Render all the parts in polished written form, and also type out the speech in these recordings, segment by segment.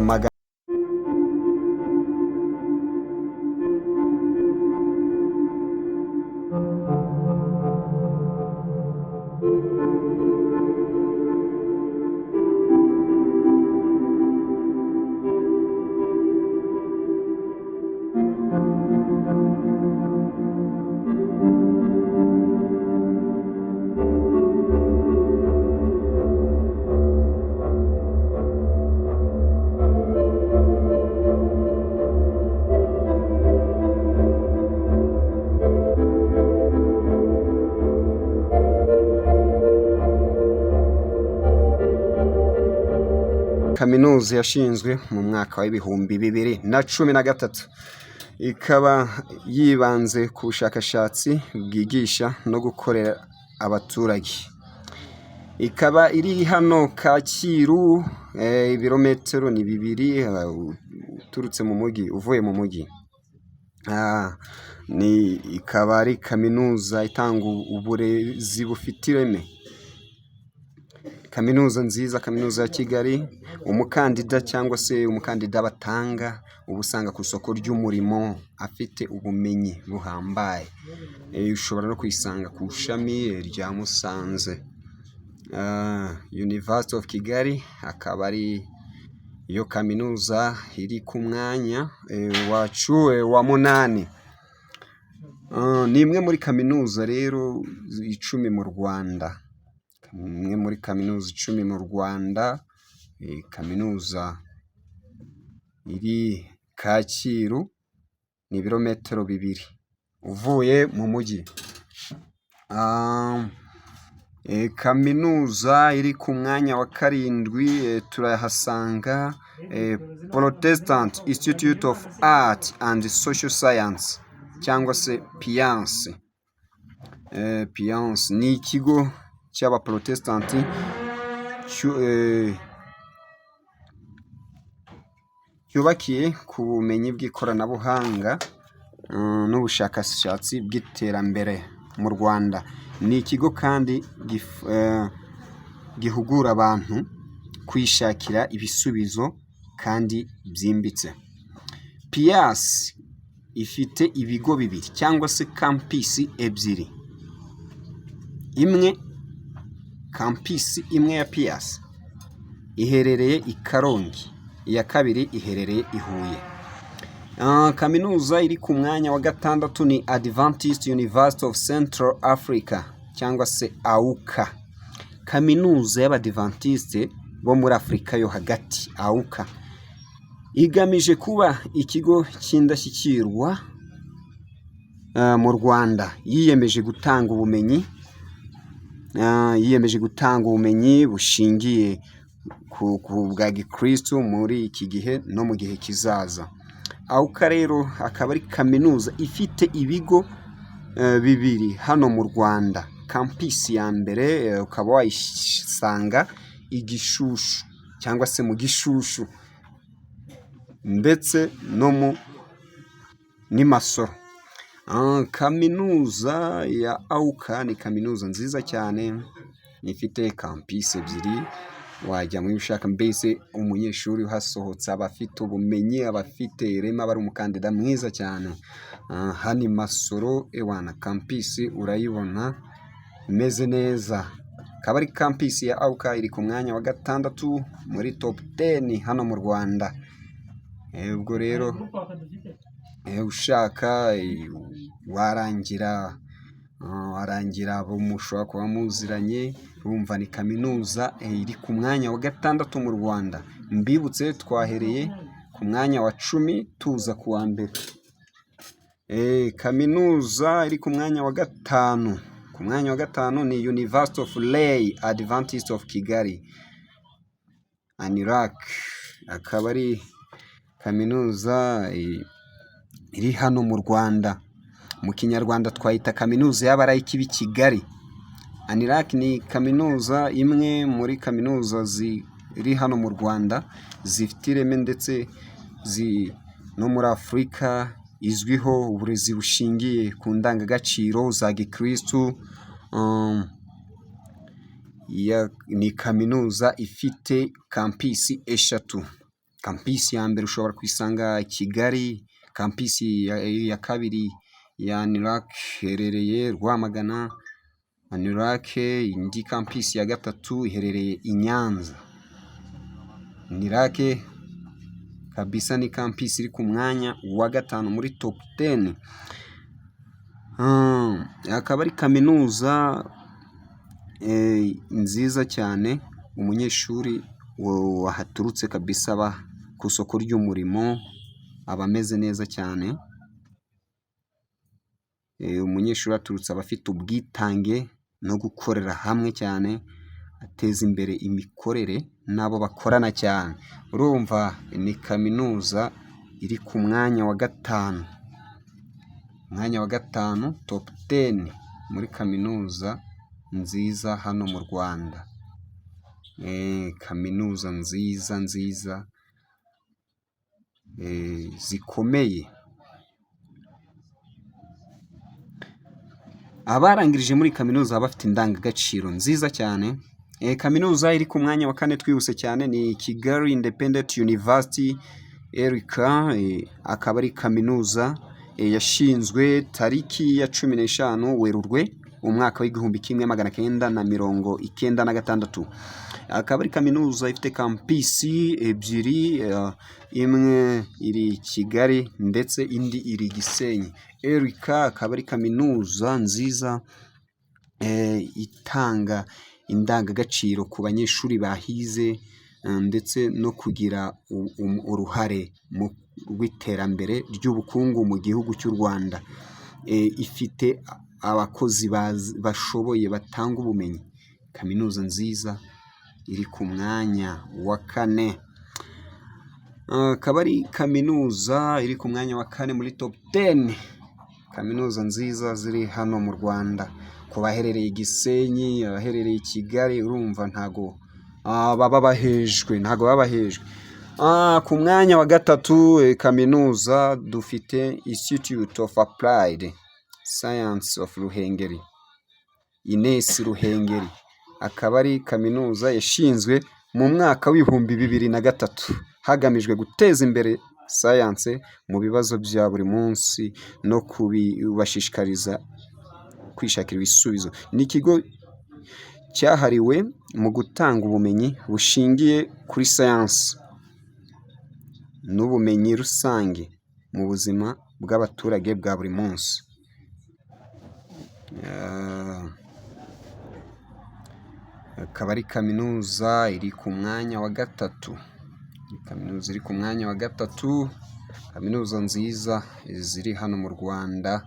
magana kaminuza yashinzwe mu mwaka w'ibihumbi 2013 ikaba yibanze ku bushakashatsi bwigisha no gukorera abaturage. Ikaba iri hano Kacyiru, ibirometero ni 2 uturutse mu mujyi uvuye mu mujyi. Ikaba ari kaminuza itanga uburezi bufite ireme, kaminuza nziza, kaminuza ya Kigali. Umukandida cyangwa se umukandida batanga ubusanga ku isoko ry'umurimo afite ubumenyi buhambaye, ushobora no kwisanga ku ishami rya Musanze. University of Kigali akaba ari iyo kaminuza iri ku mwanya wa 8. Ni imwe muri kaminuza rero 10 mu Rwanda, imwe muri kaminuza 10 mu Rwanda. Kaminuza iri Kacyiru ni ibirometero 2 uvuye mu mujyi. Kaminuza iri ku mwanya wa 7 turahasanga Protestant Institute of Art and Social Science cyangwa se PIANS. PIANS ni ikigo cy'abaprotestanti cyubakiye ku bumenyi bw'ikoranabuhanga n'ubushakashatsi bw'iterambere mu Rwanda. Ni ikigo kandi gihugura abantu kwishakira ibisubizo kandi byimbitse. PIAS ifite ibigo 2 cyangwa se campus 2. Campus imwe ya PIAS iherereye i Karongi, iya kabiri iherereye i Huye. Kaminuza iri ku mwanya wa 6 ni Adventist University of Central Africa cyangwa se AUCA, kaminuza y'Abadventiste bo muri Afurika yo hagati. AUCA igamije kuba ikigo cy'indashyikirwa mu Rwanda, yiyemeje gutanga ubumenyi bushingiye ku bwa Gikristo muri iki gihe no mu gihe kizaza. AUCA rero akaba ari kaminuza ifite ibigo 2 hano mu Rwanda. Campus ya mbere ukaba wayisanga i Gishushu cyangwa se mu Gishushu ndetse no ni Masoro. Kaminuza ya AUCA ni kaminuza nziza cyane, ifite campus 2. Wajya mu ushaka, mbese umunyeshuri uhasohotse abafite ubumenyi, abafite ireme, aba ari umukandida mwiza cyane. Hani Masoro ewana campus urayibona imeze neza. Akaba ari campus ya AUCA iri ku mwanya wa 6 muri top 10 hano mu Rwanda. Ubwo rero ushaka warangira abo mushobora kuba muziranye, urumva ni kaminuza iri ku mwanya wa 6 mu Rwanda. Mbibutse twahereye ku mwanya wa 10 tuza ku wa mbere. Kaminuza iri ku mwanya wa 5. Ku mwanya wa 5 ni University of Lay Adventist of Kigali, ANIRAC. Akaba ari kaminuza iri hano mu Rwanda. Mu Kinyarwanda twayita kaminuza y'abarayiki b'i Kigali. ANIRAC ni kaminuza imwe muri kaminuza ziri hano mu Rwanda zifite ireme ndetse no muri Afurika, izwiho uburezi bushingiye ku ndangagaciro za Gikristo. Ni kaminuza ifite campus 3. kampisi ya mbere ushobora kuyisanga Kigali, kampisi ya kabiri ya NIRAC iherereye Rwamagana, NIRAC indi kampisi ya gatatu iherereye i Nyanza. NIRAC kabisa ni kampisi iri ku mwanya wa gatanu muri top 10. Akaba ari kaminuza nziza cyane, umunyeshuri wahaturutse kabisa aba ku isoko ry'umurimo aba ameze neza cyane. Umunyeshuri aturutse aba afite ubwitange no gukorera hamwe cyane, ateza imbere imikorere n'abo bakorana cyane. Urumva ni kaminuza iri ku mwanya wa gatanu, top 10 muri kaminuza nziza hano mu Rwanda. Kaminuza nziza zikomeye. Abarangirije muri kaminuza baba bafite indangagaciro nziza cyane. Kaminuza iri ku mwanya wa 4 twihuse cyane ni Kigali Independent University ERIC. Akaba ari kaminuza yashinzwe tariki ya 15 Werurwe umwaka w'igihumbi 1996. Akaba ari kaminuza ifite kampisi ebyiri, imwe iri Kigali ndetse indi iri Gisenyi. ERIC akaba ari kaminuza nziza itanga indangagaciro ku banyeshuri bahize ndetse no kugira uruhare mu rw'iterambere ry'ubukungu mu gihugu cy'u Rwanda. Ifite abakozi bashoboye batanga ubumenyi. Kaminuza nziza iri ku mwanya wa 4. Akaba ari kaminuza iri ku mwanya wa 4 muri top 10 kaminuza nziza ziri hano mu Rwanda. Ku baherereye Gisenyi, abaherereye Kigali, urumva ntago baba bahejwe. Ku mwanya wa 3 kaminuza dufite Institute of Applied Science of Ruhengeri, INES Ruhengeri. Akaba ari kaminuza yashinzwe mu mwaka w'ibihumbi 2003 hagamijwe guteza imbere science mu bibazo bya buri munsi no kubashishikariza kwishakira ibisubizo. Ni ikigo cyahariwe mu gutanga ubumenyi bushingiye kuri science n'ubumenyi rusange mu buzima bw'abaturage bwa buri munsi. Akaba ari kaminuza iri ku mwanya wa 3. Kaminuza nziza ziri hano mu Rwanda.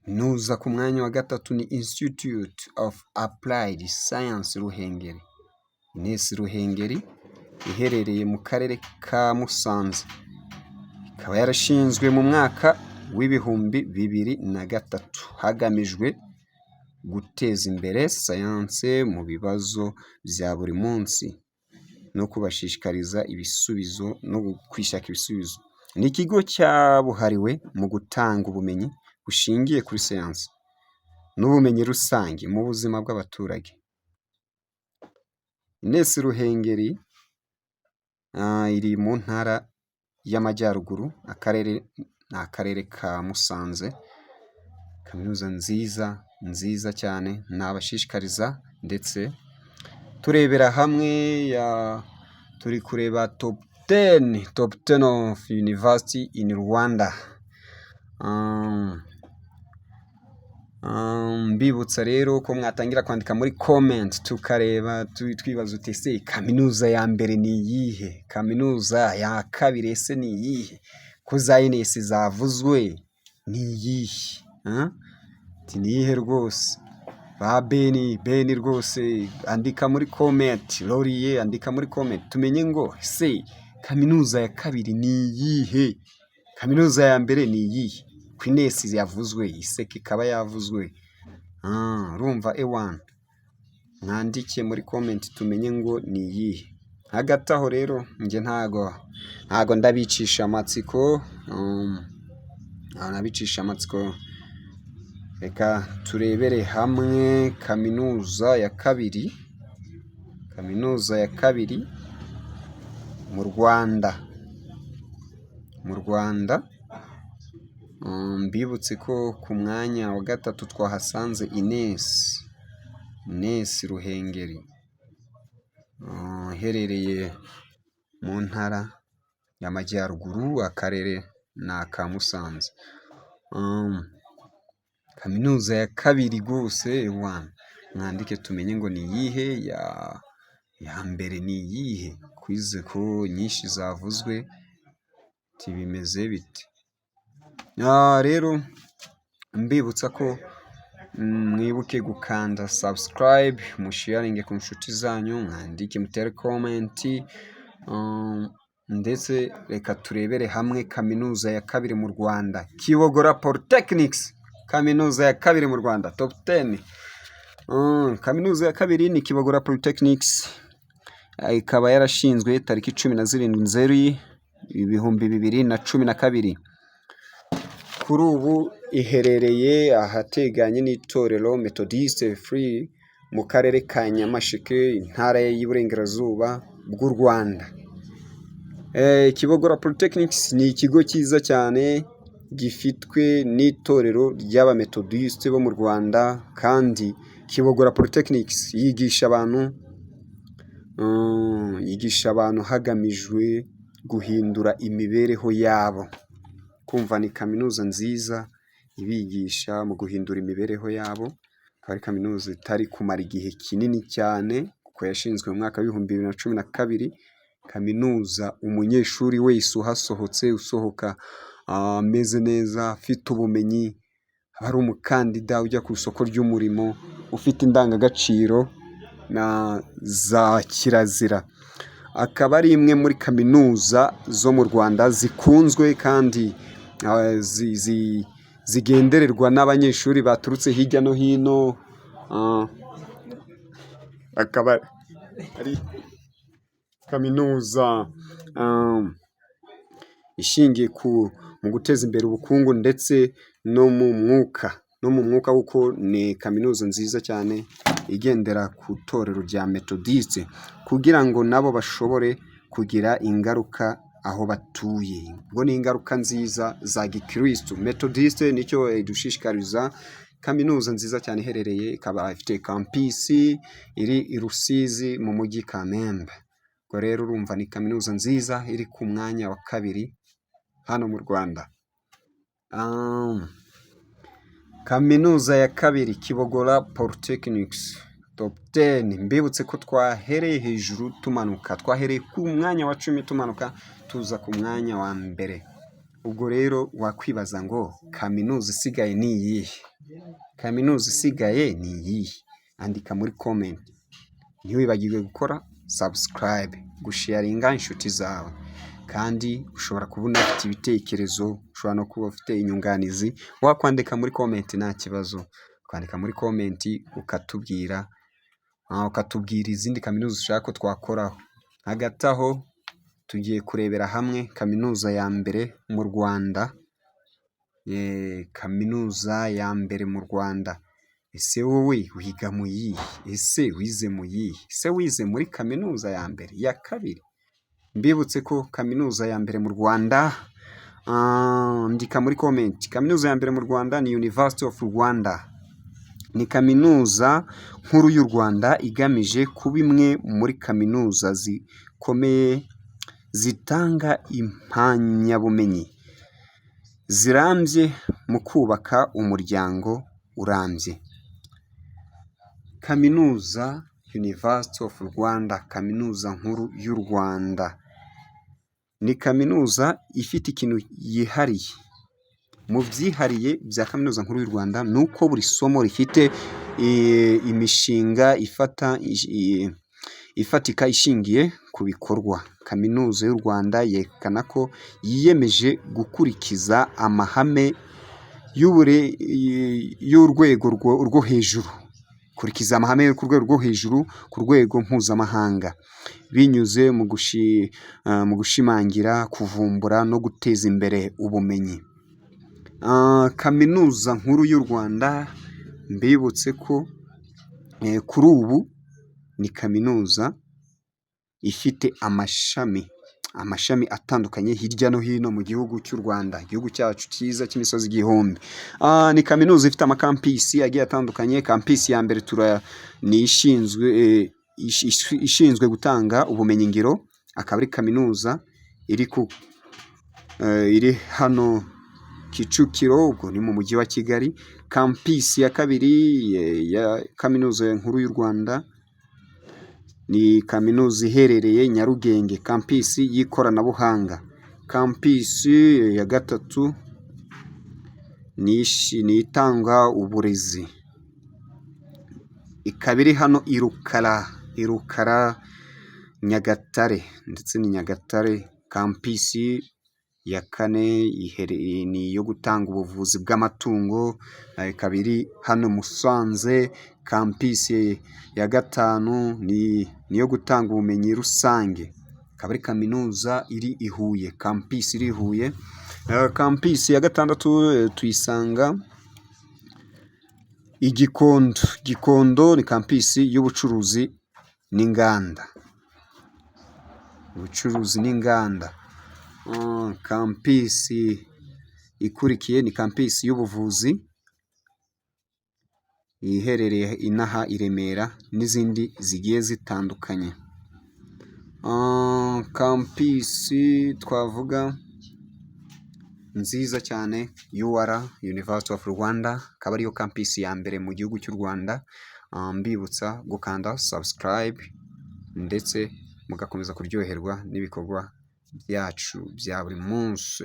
Kaminuza ku mwanya wa 3 ni Institute of Applied Science Ruhengeri, INES Ruhengeri, iherereye mu karere ka Musanze. Ikaba yarashinzwe mu mwaka w'ibihumbi 2003 hagamijwe guteza imbere science mu bibazo bya buri munsi no kubashishikariza ibisubizo no kwishaka ibisubizo. Ni ikigo cyabuhariwe mu gutanga ubumenyi bushingiye kuri science n'ubumenyi rusange mu buzima bw'abaturage. INES Ruhengeri iri mu ntara y'Amajyaruguru, akarere ka Musanze. Kaminuza nziza cyane nabashishikariza, ndetse turebera hamwe turi kureba top 10 of university in Rwanda. Mbibutsa rero ko mwatangira kwandika muri comment tukareba twibaza uti se kaminuza ya mbere ni iyihe, kaminuza ya kabiri ese ni iyihe, ko za INES zavuzwe ni iyihe? Ni iyihe rwose? Ba Beni rwose andika muri comment, Laurier andika muri comment tumenye ngo se kaminuza ya kabiri ni iyihe, kaminuza ya mbere ni iyihe. INES yavuzwe, iseka ikaba yavuzwe. Urumva ewan, mwandike muri comment tumenye ngo ni iyihe. Hagati aho rero njye ntago ndabicisha amatsiko, reka turebere hamwe kaminuza ya kabiri. mu Rwanda. Mbibutse ko ku mwanya wa gatatu twahasanze Ines Ruhengeri, iherereye mu ntara y'Amajyaruguru, akarere ni aka Musanze. Kaminuza ya kabiri rwose mwandike tumenye ngo ni iyihe, ya mbere ni iyihe, kwize ko nyinshi zavuzwe bimeze bite. Rero mbibutsa ko mwibuke gukanda subscribe, musharinge ku nshuti zanyu, mwandike, mutere komenti, ndetse reka turebere hamwe kaminuza ya kabiri mu Rwanda, Kibogora Polytechnics, kaminuza ya kabiri mu Rwanda top 10. Kaminuza ya kabiri ni Kibogora Polytechnics, ikaba yarashinzwe tariki 17 Nzeri 2012. Kuri ubu iherereye ahateganye n'itorero Methodiste Free mu karere ka Nyamasheke, intara y'Iburengerazuba bw'u Rwanda. Kibogora Polytechnics ni ikigo cyiza cyane gifitwe n'itorero ry'Abamethodiste bo mu Rwanda, kandi Kibogora Polytechnics yigisha abantu hagamijwe guhindura imibereho yabo. Kumva ni kaminuza nziza ibigisha mu guhindura imibereho yabo. Akaba ari kaminuza itari kumara igihe kinini cyane, kuko yashinzwe mu mwaka w'ibihumbi 2012. Kaminuza umunyeshuri wese uhasohotse, usohoka ameze neza, afite ubumenyi, aba ari umukandida ujya ku isoko ry'umurimo, ufite indangagaciro na za kirazira. Akaba ari imwe muri kaminuza zo mu Rwanda zikunzwe kandi zigendererwa n'abanyeshuri baturutse hirya no hino. Akaba ari kaminuza ishingiye mu guteza imbere ubukungu ndetse no mu mwuka, kuko ni kaminuza nziza cyane igendera ku itorero rya Methodiste, kugira ngo nabo bashobore kugira ingaruka aho batuye. Ubwo ni ingaruka nziza za gikristo. Methodiste nicyo idushishikariza. Kaminuza nziza cyane iherereye, ikaba ifite kampisi iri i Rusizi mu mujyi Kamembe. Ubwo rero urumva ni kaminuza nziza iri ku mwanya wa kabiri hano mu Rwanda. Kaminuza ya kabiri Kibogora Polytechnics top 10. Mbibutse ko twahereye hejuru tumanuka, twahereye ku mwanya wa 10 tumanuka tuza ku mwanya wa mbere. Ubwo rero wakwibaza ngo kaminuza isigaye ni iyihe? Kaminuza isigaye ni iyihe? Andika muri comment. Ntiwibagirwe gukora subscribe, gusharinga inshuti zawe, kandi ushobora kubona ufite ibitekerezo, ushobora no kuba ufite inyunganizi, wakwandika muri comment, nta kibazo. Kwandika muri comment ukatubwira izindi kaminuza ushaka ko twakoraho. Hagati aho tugiye kurebera hamwe kaminuza ya mbere mu Rwanda. Kaminuza ya mbere mu Rwanda. Ese wowe wiga mu yihe? Ese wize mu yihe? Ese wize muri kaminuza ya mbere, ya kabiri? Mbibutse ko kaminuza ya mbere mu Rwanda, andika muri comment. Kaminuza ya mbere mu Rwanda ni University of Rwanda. Ni kaminuza nkuru y'u Rwanda igamije kuba imwe muri kaminuza zikomeye zitanga impamyabumenyi zirambye mu kubaka umuryango urambye. Kaminuza University of Rwanda, kaminuza nkuru y'u Rwanda, ni kaminuza ifite ikintu yihariye. Mu byihariye bya kaminuza nkuru y'u Rwanda ni uko buri somo rifite imishinga ifatika ishingiye ku bikorwa. Kaminuza y'u Rwanda yerekana ko yiyemeje gukurikiza amahame y'urwego rwo hejuru, kurikiza amahame yo ku rwego rwo hejuru, ku rwego mpuzamahanga, binyuze mu gushimangira, kuvumbura no guteza imbere ubumenyi. Kaminuza nkuru y'u Rwanda, mbibutse ko kuri ubu ni kaminuza ifite amashami amashami atandukanye hirya no hino mu gihugu cy'u Rwanda, igihugu cyacu cyiza cy'imisozi igihumbi. Ni kaminuza ifite amakampisi agiye atandukanye. Kampisi ya mbere ni ishinzwe gutanga ubumenyingiro, akaba ari kaminuza iri hano Kicukiro, ubwo ni mu mujyi wa Kigali. Kampisi ya kabiri ya kaminuza nkuru y'u Rwanda ni kaminuza iherereye Nyarugenge, kampisi y'ikoranabuhanga. Kampisi ya gatatu ni itanga uburezi, ikaba iri hano i Rukara Nyagatare, ndetse ni Nyagatare. Kampisi ya kane ni iyo gutanga ubuvuzi bw'amatungo, ikaba iri hano Musanze. Kampisi ya gatanu ni iyo gutanga ubumenyi rusange, ikaba ari kaminuza iri i Huye, kampisi iri i Huye. Kampisi ya gatandatu tuyisanga i Gikondo. Gikondo ni kampisi y'ubucuruzi n'inganda, kampisi ikurikiye ni kampisi y'ubuvuzi iherereye inaha i Remera, n'izindi zigiye zitandukanye. Kampisi twavuga nziza cyane UR, University of Rwanda, akaba ariyo kampisi ya mbere mu gihugu cy'u Rwanda. Mbibutsa gukanda subscribe ndetse mugakomeza kuryoherwa n'ibikorwa byacu bya buri munsi.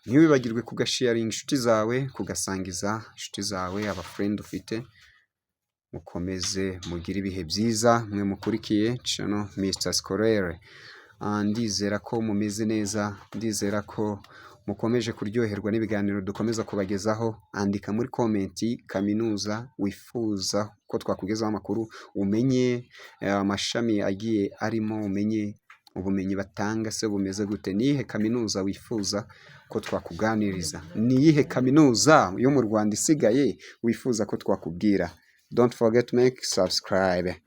Ntiwibagirwe kugasharinga inshuti zawe, kugasangiza inshuti zawe, abafrendi ufite. Mukomeze mugire ibihe byiza mwe mukurikiye channel Mr Scolaire. Ndizera ko mumeze neza, ndizera ko mukomeje kuryoherwa n'ibiganiro dukomeza kubagezaho. Andika muri komenti kaminuza wifuza ko twakugezaho amakuru, umenye amashami agiye arimo, umenye ubumenyi batanga se bumeze gute. Niyihe kaminuza wifuza ko twakuganiriza? Niyihe kaminuza yo mu Rwanda isigaye wifuza ko twakubwira? Don't forget to make subscribe.